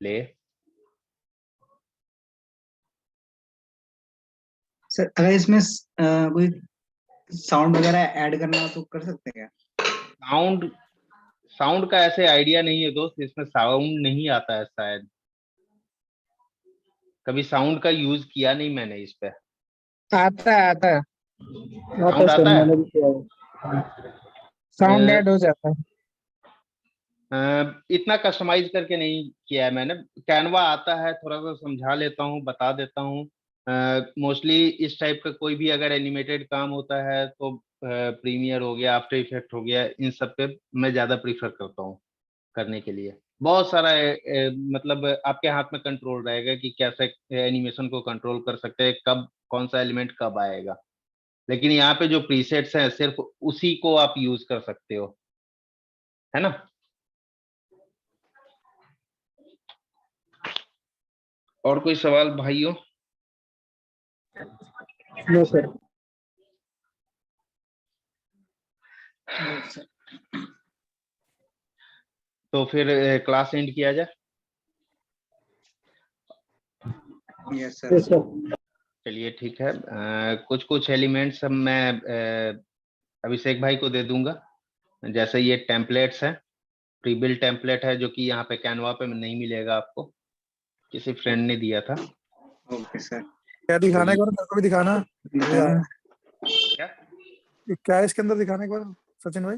play. सर अगर इसमें कोई साउंड वगैरह ऐड करना हो तो कर सकते हैं क्या? साउंड का ऐसे आइडिया नहीं है दोस्त, इसमें साउंड नहीं आता है शायद। कभी साउंड का यूज किया नहीं मैंने इस पे। आता है, आता है। साउंड आता है? मैंने भी किया है। साउंड ऐड हो जाता है। इतना कस्टमाइज करके नहीं किया है मैंने। कैनवा आता है, थोड़ा सा समझा लेता हूँ, बता देता हूँ। मोस्टली इस टाइप का कोई भी अगर एनिमेटेड काम होता है तो प्रीमियर हो गया, आफ्टर इफेक्ट हो गया, इन सब पे मैं ज्यादा प्रीफर करता हूँ करने के लिए। बहुत सारा मतलब आपके हाथ में कंट्रोल रहेगा कि कैसे एनिमेशन को कंट्रोल कर सकते हैं, कब कौन सा एलिमेंट कब आएगा। लेकिन यहाँ पे जो प्रीसेट्स हैं सिर्फ उसी को आप यूज कर सकते हो, है ना। और कोई सवाल भाइयों? No sir. Yes, sir. तो फिर क्लास एंड किया जाए। Yes, sir. Yes, sir. चलिए ठीक है, कुछ कुछ एलिमेंट्स हम मैं अभिषेक भाई को दे दूंगा। जैसे ये टेम्पलेट्स हैं, प्री बिल्ट टेम्पलेट है जो कि यहाँ पे कैनवा पे नहीं मिलेगा आपको, किसी फ्रेंड ने दिया था। Okay, sir. क्या दिखाना है एक बार मेरे को भी दिखाना दिखाना? क्या क्या है इसके अंदर दिखाना एक बार सचिन भाई।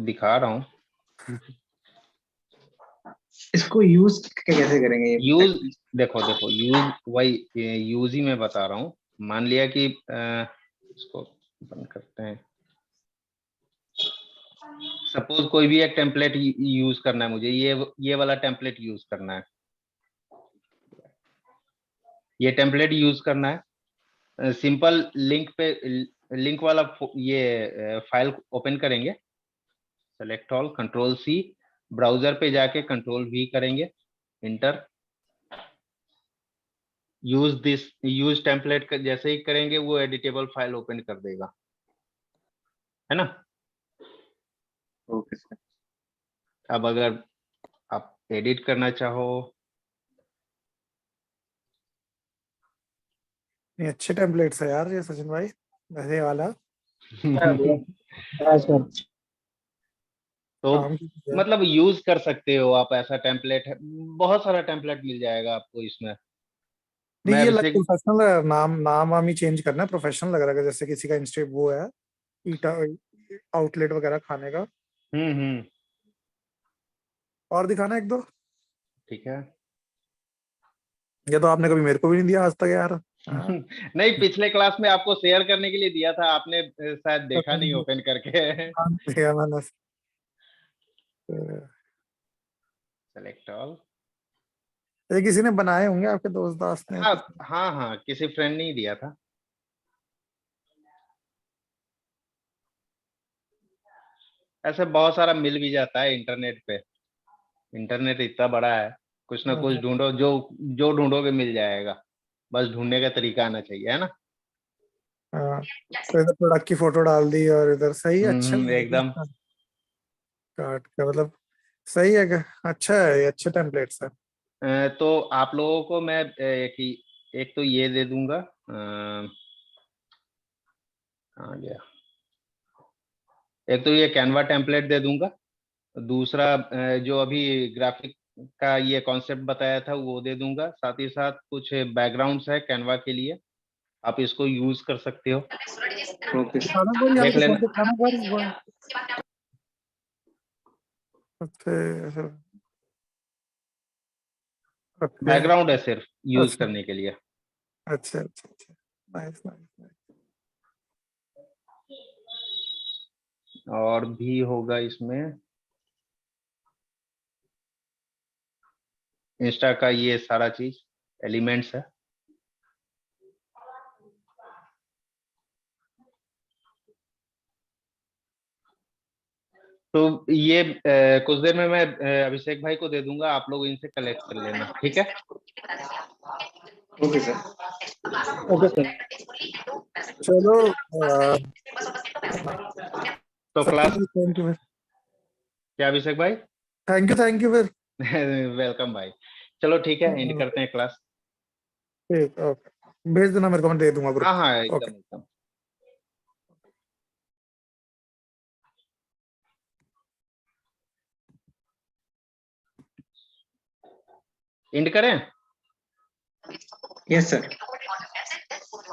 दिखा रहा हूँ। इसको यूज कैसे करेंगे ये? यूज देखो देखो यूज वही यूज ही मैं बता रहा हूँ। मान लिया कि इसको बंद करते हैं। सपोज कोई भी एक टेम्पलेट यूज करना है मुझे, ये वाला टेम्पलेट यूज करना है, ये टेम्पलेट यूज करना है। सिंपल लिंक पे लिंक वाला ये फाइल ओपन करेंगे, select all, control C, browser पे जाके कंट्रोल वी करेंगे, इंटर। यूज टेम्पलेट जैसे ही करेंगे वो एडिटेबल फाइल ओपन कर देगा, है ना। Okay sir. अब अगर आप एडिट करना चाहो, ये अच्छे टेम्पलेट्स है यार ये सचिन भाई, वैसे वाला हाँ सर। तो काम की चीज़ है। मतलब यूज कर सकते हो आप, ऐसा टेम्पलेट है, बहुत सारा टेम्पलेट मिल जाएगा आपको इसमें। नहीं मैं ये अभिषेक प्रोफेशनल है, नाम वाम ही चेंज करना है, प्रोफेशनल लग रहा है जैसे किसी का इंस्टे वो है ईटा आउटलेट वगैरह खाने का। और दिखाना एक दो। ठीक है। ये तो आपने कभी मेरे को भी नहीं दिया आज तक यार। हाँ, नहीं, पिछले क्लास में आपको शेयर करने के लिए दिया था, आपने शायद देखा नहीं ओपन करके। दिया मैंने। Select all. ये किसी ने बनाए होंगे आपके दोस्त दास्त ने। हाँ हाँ हाँ, किसी फ्रेंड ने ही दिया था। ऐसे बहुत सारा मिल भी जाता है इंटरनेट पे, इंटरनेट इतना बड़ा है, कुछ ना कुछ ढूंढो, जो जो ढूंढोगे मिल जाएगा, बस ढूंढने का तरीका आना चाहिए, है ना। हाँ, तो इधर प्रोडक्ट की फोटो डाल दी और इधर सही है, अच्छा लग रहा एकदम। है। काट का मतलब सही है क्या? अच्छा है, ये अच्छे टेम्पलेट्स है। तो आप लोगों को मैं एक तो ये दे दूंगा, आ गया, एक तो ये कैनवा टेम्पलेट दे दूंगा, दूसरा जो अभी ग्राफिक का ये कॉन्सेप्ट बताया था वो दे दूंगा, साथ ही साथ कुछ बैकग्राउंड्स है कैनवा के लिए, आप इसको यूज कर सकते हो, ओके सर। खाना कोई यहाँ देख पे लेना। फोटो खाना कोई अच्छा बैकग्राउंड है सिर्फ यूज अच्छा करने के लिए। अच्छा अच्छा अच्छा, नाइस नाइस। और भी होगा इसमें, इंस्टा का ये सारा चीज एलिमेंट्स है। तो ये कुछ देर में मैं अभिषेक भाई को दे दूंगा, आप लोग इनसे कलेक्ट कर लेना, ठीक है। Okay sir. Okay sir. चलो तो क्लास थैंक यू क्या अभिषेक भाई? थैंक यू फिर। वेलकम भाई। चलो ठीक है, एंड करते हैं क्लास। ठीक ओके, भेज देना मेरे को, मैं दे दूंगा ग्रुप। हाँ हाँ, ओके एकदम एकदम। एंड करें? Yes sir.